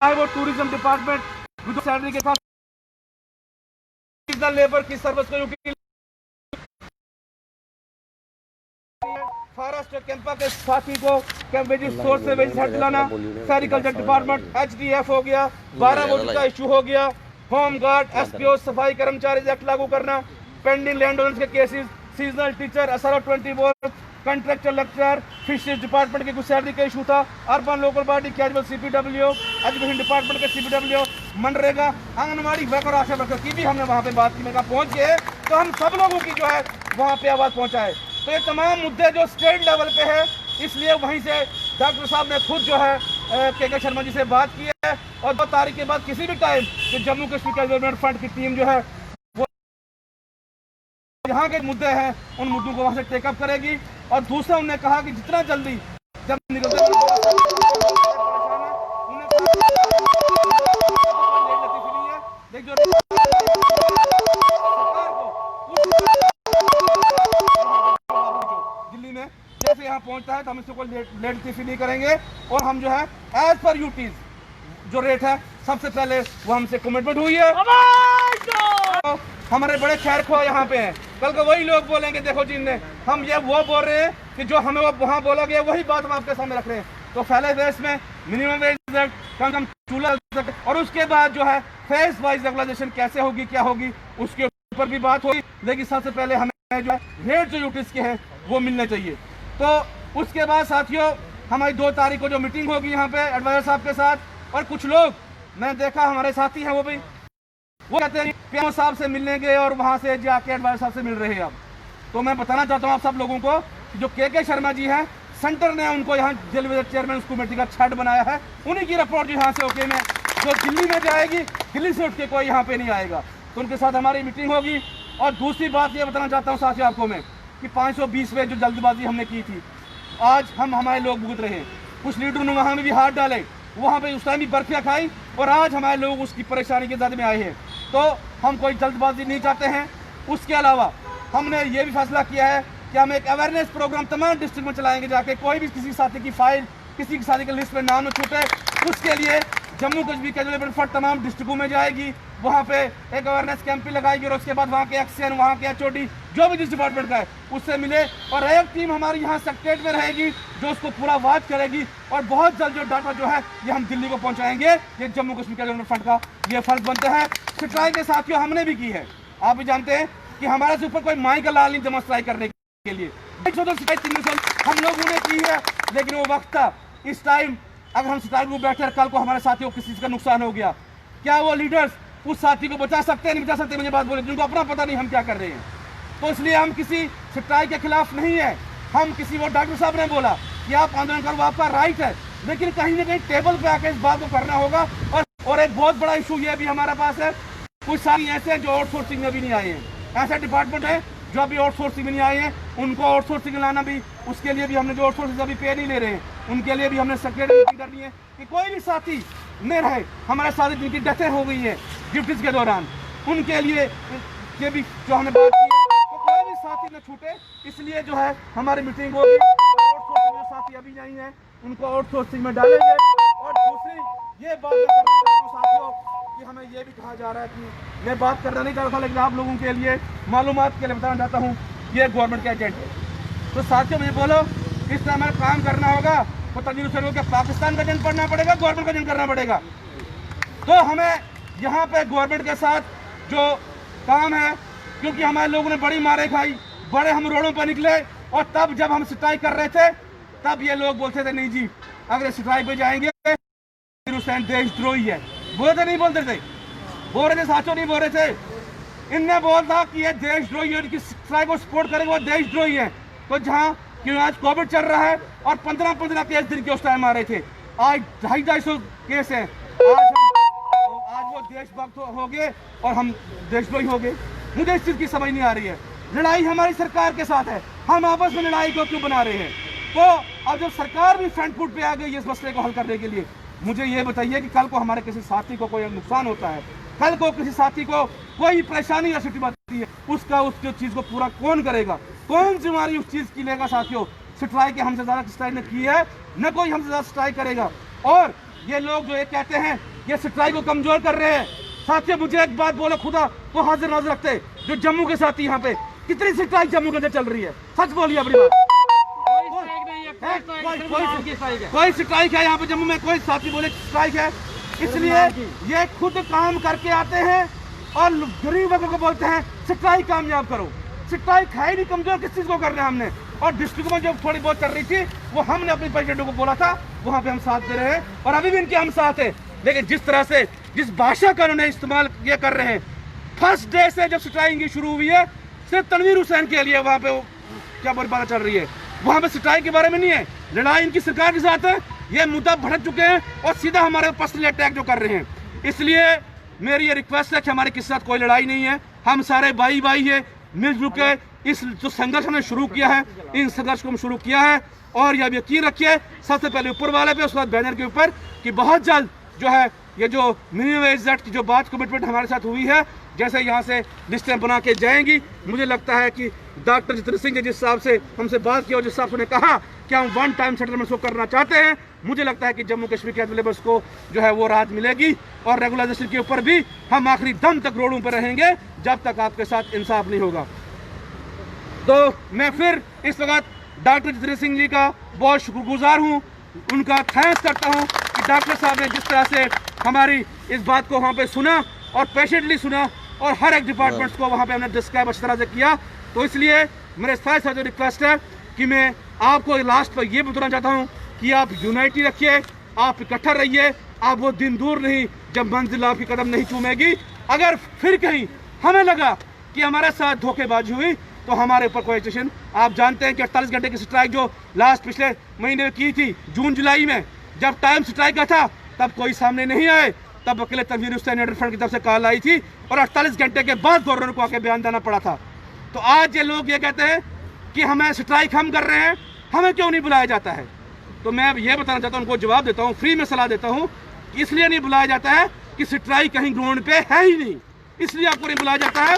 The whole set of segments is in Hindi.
है वो टूरिज्म डिपार्टमेंट विद सैलरी के साथ लेबर की सर्विस को फॉरेस्ट कैंपा के साथी को सोर्स से वेज हटाना, सेरिकल्चर डिपार्टमेंट एचडीएफ हो गया, 12 वोट का इशू हो गया, होम गार्ड एसपीओ सफाई कर्मचारी एक्ट लागू करना, पेंडिंग लैंड ओनर्स के cases, seasonal teacher SRO 24, contractual lecturer, fisheries department के कुछ सैलरी का इशू था, urban local body casual CPW, education department के CPW, मनरेगा, आंगनबाड़ी वर्कर आशा वर्कर की भी हमने वहाँ पे बात की। मैं कहा पहुँच गए तो हम सब लोगों की जो है वहाँ पे आवाज़ पहुँचाए। तो ये तमाम मुद्दे जो स्टेट लेवल पे है, इसलिए वहीं से डॉक्टर साहब ने खुद जो है KK शर्मा जी से बात की है और 2 तारीख के बाद किसी भी टाइम कि जम्मू कश्मीर डेवलपमेंट फंड की टीम जो है वो यहाँ के मुद्दे हैं उन मुद्दों को वहाँ से टेकअप करेगी। और दूसरा उन्होंने कहा कि जितना जल्दी जब निकलते दिल्ली में जैसे यहाँ पहुँचता है तो हम इसको लेट नहीं करेंगे और हम जो है एज पर यूटीज जो रेट है सबसे पहले वो हमसे कमिटमेंट हुई है। तो हमारे बड़े खैर खो यहाँ पे हैं, कल को वही लोग बोलेंगे देखो जी ने हम ये वो बोल रहे हैं कि जो हमें वहाँ बोला गया वही बात हम आपके सामने रख रहे हैं। तो पहले फेज में मिनिमम वेज कम कम चूल्हा और उसके बाद जो है फेज वाइज रेगुलाइजेशन कैसे होगी क्या होगी उसके ऊपर भी बात होगी, लेकिन सबसे पहले हमें जो है रेट जो यूटिस के हैं वो मिलने चाहिए। तो उसके बाद साथियों हमारी 2 तारीख को जो मीटिंग होगी यहाँ पे एडवाइजर साहब के साथ, और कुछ लोग मैंने देखा हमारे साथी हैं वो कहते हैं PMO साहब से मिलने गए और वहाँ से जाके एडवाइजर साहब से मिल रहे हैं। अब तो मैं बताना चाहता हूँ आप सब लोगों को कि जो KK शर्मा जी हैं, सेंटर ने उनको यहाँ जेल विजिट चेयरमैन कमेटी का हेड बनाया है, उन्हीं की रिपोर्ट जो यहाँ से ओके में जो दिल्ली में जाएगी, दिल्ली से उठ के कोई यहाँ पे नहीं आएगा। तो उनके साथ हमारी मीटिंग होगी। और दूसरी बात ये बताना चाहता हूँ साथियों आपको मैं कि 520 में जो जल्दबाजी हमने की थी, आज हमारे लोग भुगत रहे हैं। कुछ लीडरों ने वहाँ में भी हाथ डाले, वहाँ पे उस टाइम भी बर्फियाँ खाई और आज हमारे लोग उसकी परेशानी के दायरे में आए हैं। तो हम कोई जल्दबाजी नहीं चाहते हैं। उसके अलावा हमने ये भी फैसला किया है कि हम एक अवेयरनेस प्रोग्राम तमाम डिस्ट्रिक्ट में चलाएंगे, जाके कोई भी किसी साथी की फाइल किसी की साथी की लिस्ट में नाम न छूटे। उसके लिए जम्मू कश्मीर के डेवलपमेंट फंड तमाम डिस्ट्रिक्टों में जाएगी, वहाँ पे एक अवेयरनेस कैंप भी लगाएगी और उसके बाद वहाँ के एक्शन वहाँ के HOD जो भी जिस डिपार्टमेंट का है उससे मिले और एक टीम हमारी यहाँ सेक्रेटरीट में रहेगी जो उसको पूरा वॉच करेगी। और बहुत जल्द जो डाटा जो है ये हम दिल्ली को पहुँचाएंगे। ये जम्मू कश्मीर के डेवलपमेंट फंड का ये फर्ज बनते हैं। स्ट्राइक के साथियों हमने भी की है, आप भी जानते हैं कि हमारे से ऊपर कोई माई का लाल नहीं जमा स्ट्राइक करने के लिए। हम लोगों ने की है, लेकिन वो वक्त था। इस टाइम अगर हम स्ट्राइक में बैठे कल को हमारे साथियों को किसी चीज़ का नुकसान हो गया, क्या वो लीडर्स उस साथी को बचा सकते हैं नहीं बचा सकते? मुझे बात बोले, जिनको अपना पता नहीं हम क्या कर रहे हैं। तो इसलिए हम किसी स्ट्राइक के खिलाफ नहीं है। हम किसी वो डॉक्टर साहब ने बोला कि आप आंदोलन करो, आपका राइट है, लेकिन कहीं ना कहीं टेबल पे आके इस बात को करना होगा। और एक बहुत बड़ा इशू ये भी हमारे पास है, कुछ साथी ऐसे हैं जो आउटसोर्सिंग में भी नहीं आए हैं। ऐसे डिपार्टमेंट है जो अभी आउटसोर्सिंग में नहीं आए हैं, उनको आउटसोर्सिंग लाना भी, उसके लिए भी हमने जो आउटसोर्सिंग अभी पे नहीं ले रहे हैं, उनके लिए भी हमने सेक्रेटरी मीटिंग करनी है कि कोई भी साथी नहीं रहे। हमारे साथी जिनकी डेथें हो गई है ड्यूटीज के दौरान, उनके लिए ये भी जो हमने बात की है, तो कोई भी साथी न छूटे। इसलिए जो है हमारी मीटिंग होगी, आउटसोर्सिंग जो साथी अभी नहीं है उनको आउटसोर्सिंग में डालेंगे। और दूसरी ये बात साथियों कि हमें ये भी कहा जा रहा है कि मैं बात करना नहीं चाह रहा था, लेकिन आप लोगों के लिए मालूमात के लिए बताना चाहता हूँ, ये गवर्नमेंट का एजेंट है। तो साथियों मुझे बोलो इस तरह हमें काम करना होगा तो तजवीज़ से क्या पाकिस्तान का एजेंट पढ़ना पड़ेगा, गवर्नमेंट का एजेंट करना पड़ेगा। तो हमें यहाँ पे गवर्नमेंट के साथ जो काम है, क्योंकि हमारे लोगों ने बड़ी मारे खाई, बड़े हम रोडों पर निकले और तब जब हम स्ट्राइक कर रहे थे तब ये लोग बोलते थे नहीं जी अगर स्ट्राइक पे जाएंगे हुसैन देशद्रोही है। बोलते नहीं बोलते थे, बोल रहे थे साचो नहीं बोल रहे थे। इनने बोल था कि ये देशद्रोही है, स्ट्राइक को सपोर्ट करेंगे वो देशद्रोही है। तो जहाँ क्यों आज कोविड चल रहा है और 15-15 केस दिन के उस टाइम आ रहे थे, आज 250 केस हैं। आज वो देशभक्त हो गए और हम देशद्रोही हो गए। मुझे इस चीज़ की समझ नहीं आ रही है। लड़ाई हमारी सरकार के साथ है, हम आपस में लड़ाई को क्यों बना रहे हैं? तो अब जब सरकार भी फ्रंट फुट पे आ गई इस मसले को हल करने के लिए, मुझे ये बताइए कि कल को हमारे किसी साथी को कोई नुकसान होता है, कल को किसी साथी को कोई परेशानी या स्थिति आती है, उसका उस चीज़ को पूरा कौन करेगा? कौन जिम्मेदारी उस चीज़ की लेगा? साथियों स्ट्राइक के हमसे ज़्यादा स्ट्राइक ने की है, न कोई हमसे ज़्यादा स्ट्राइक करेगा। और ये लोग जो ये कहते हैं ये स्ट्राइक को कमजोर कर रहे हैं। साथियों मुझे एक बात बोलो, खुदा वो हाजिर नाजिर रखते जो जम्मू के साथी यहाँ पे कितनी स्ट्राइक जम्मू के अंदर चल रही है, सच बोलिए अपनी बात। कोई स्ट्राइक है यहाँ पे जम्मू में, कोई साथी बोले स्ट्राइक है। इसलिए ये खुद काम करके आते हैं और गरीब लोगों को बोलते हैं स्ट्राइक कामयाब करो। स्ट्राइक है ही नहीं, कमजोर किस चीज को करना है हमने। और डिस्ट्रिक्ट में जो थोड़ी बहुत चल रही थी वो हमने अपने प्रेसिडेंटों को बोला था, वहां पे हम साथ दे रहे हैं और अभी भी इनके हम साथ हैं। लेकिन जिस तरह से जिस भाषा का उन्होंने इस्तेमाल ये कर रहे हैं, फर्स्ट डे से जब स्ट्राइक शुरू हुई है सिर्फ तनवीर हुसैन के लिए वहां पे क्या बुरी बात चल रही है, वहां पे स्ट्राइक के बारे में नहीं है। लड़ाई इनकी सरकार के साथ है, ये मुद्दा भड़क चुके हैं और सीधा हमारे पर्सनल अटैक जो कर रहे हैं। इसलिए मेरी ये रिक्वेस्ट है कि हमारे किसी साथ कोई लड़ाई नहीं है, हम सारे भाई भाई है, मिलजुल के इस जो संघर्ष हमने शुरू किया है, इन संघर्ष को हम शुरू किया है। और ये यकीन रखिए सबसे पहले ऊपर वाले पे, उसके बाद बैनर के ऊपर, कि बहुत जल्द जो है ये जो मिनिमम वेज एक्ट की जो बात कमिटमेंट हमारे साथ हुई है, जैसे यहाँ से लिस्टें बना के जाएंगी, मुझे लगता है कि डॉक्टर जितेंद्र सिंह ने जिस हिसाब से हमसे बात की और जिस हिसाब से कहा कि हम वन टाइम सेटलमेंट्स को करना चाहते हैं, मुझे लगता है कि जम्मू कश्मीर के लेबर्स को जो है वो राहत मिलेगी। और रेगुलाइजेशन के ऊपर भी हम आखिरी दम तक रोडों पर रहेंगे जब तक आपके साथ इंसाफ नहीं होगा। तो मैं फिर इस वक्त डॉक्टर जितेंद्र सिंह जी का बहुत शुक्रगुजार हूँ, उनका थैंक्स करता हूँ कि डॉक्टर साहब ने जिस तरह से हमारी इस बात को वहाँ पे सुना और पेशेंटली सुना और हर एक डिपार्टमेंट्स को वहाँ पे हमने डिस्क्राइब अच्छी तरह से किया। तो इसलिए मेरे साथ साथ रिक्वेस्ट है कि मैं आपको लास्ट पर ये बताना चाहता हूँ कि आप यूनाइटी रखिए, आप इकट्ठा रहिए। आप वो दिन दूर नहीं जब मंजिल आपकी कदम नहीं चूमेगी। अगर फिर कहीं हमें लगा कि हमारे साथ धोखेबाजी हुई तो हमारे ऊपर कोई एक्शन, आप जानते हैं कि 48 घंटे की स्ट्राइक जो लास्ट पिछले महीने में की थी जून जुलाई में, जब टाइम स्ट्राइक का था तब कोई सामने नहीं आए, तब अकेले तनवीर हुसैन फ्रंट की तरफ से कॉल आई थी और 48 घंटे के बाद गवर्नर को आके बयान देना पड़ा था। तो आज ये लोग ये कहते हैं कि हमें स्ट्राइक हम कर रहे हैं, हमें क्यों नहीं बुलाया जाता है। तो मैं अब ये बताना चाहता हूँ, उनको जवाब देता हूँ, फ्री में सलाह देता हूँ, इसलिए नहीं बुलाया जाता है कि स्ट्राइक कहीं ग्राउंड पे है ही नहीं, इसलिए आपको नहीं बुलाया जाता है।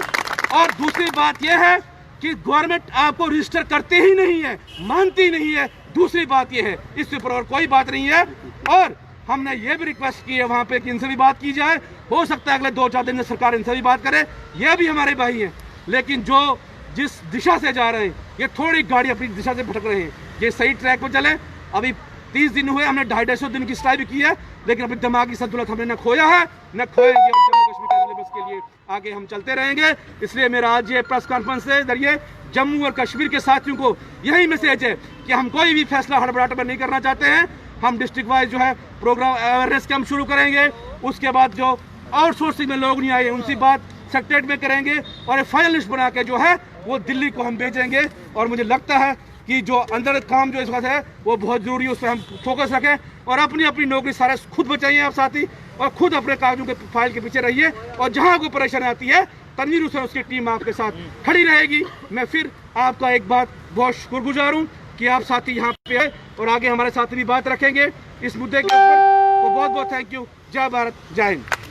और दूसरी बात यह है कि गवर्नमेंट आपको रजिस्टर करते ही नहीं है, मानती नहीं है। दूसरी बात यह है, इसके ऊपर और कोई बात नहीं है। और हमने ये भी रिक्वेस्ट की है वहाँ पे कि इनसे भी बात की जाए, हो सकता है अगले 2-4 दिन में सरकार इनसे भी बात करे, ये भी हमारे भाई हैं। लेकिन जो जिस दिशा से जा रहे हैं, ये थोड़ी गाड़ी अपनी दिशा से भटक रहे हैं, ये सही ट्रैक पर चले। अभी 30 दिन हुए, हमने 250 दिन की स्ट्राइक भी की है, लेकिन अभी दिमागी संतुलन हमने न खोया है न खोएंगे। जम्मू कश्मीर के लिए आगे हम चलते रहेंगे। इसलिए मेरा आज ये प्रेस कॉन्फ्रेंस के जरिए जम्मू और कश्मीर के साथियों को यही मैसेज है कि हम कोई भी फैसला हड़बड़ाहट में नहीं करना चाहते हैं। हम डिस्ट्रिक्ट वाइज जो है प्रोग्राम अवेयरनेस कैंप शुरू करेंगे, उसके बाद जो आउटसोर्सिंग में लोग नहीं आए उनसी बात सेक्रेटरीट में करेंगे और एक फाइनल लिस्ट बना के जो है वो दिल्ली को हम भेजेंगे। और मुझे लगता है कि जो अंदर काम जो इस वक्त है वो बहुत जरूरी है, उस पर हम फोकस रखें और अपनी अपनी नौकरी सारे खुद बचाइए आप साथी, और खुद अपने कागजों के फाइल के पीछे रहिए। और जहां कोई परेशानी आती है तनवीर हुसैन उसकी टीम आपके साथ खड़ी रहेगी। मैं फिर आपका एक बात बहुत शुक्रगुजार हूँ कि आप साथी यहाँ पे आए और आगे हमारे साथ भी बात रखेंगे इस मुद्दे के ऊपर। तो बहुत बहुत थैंक यू। जय भारत, जय हिंद।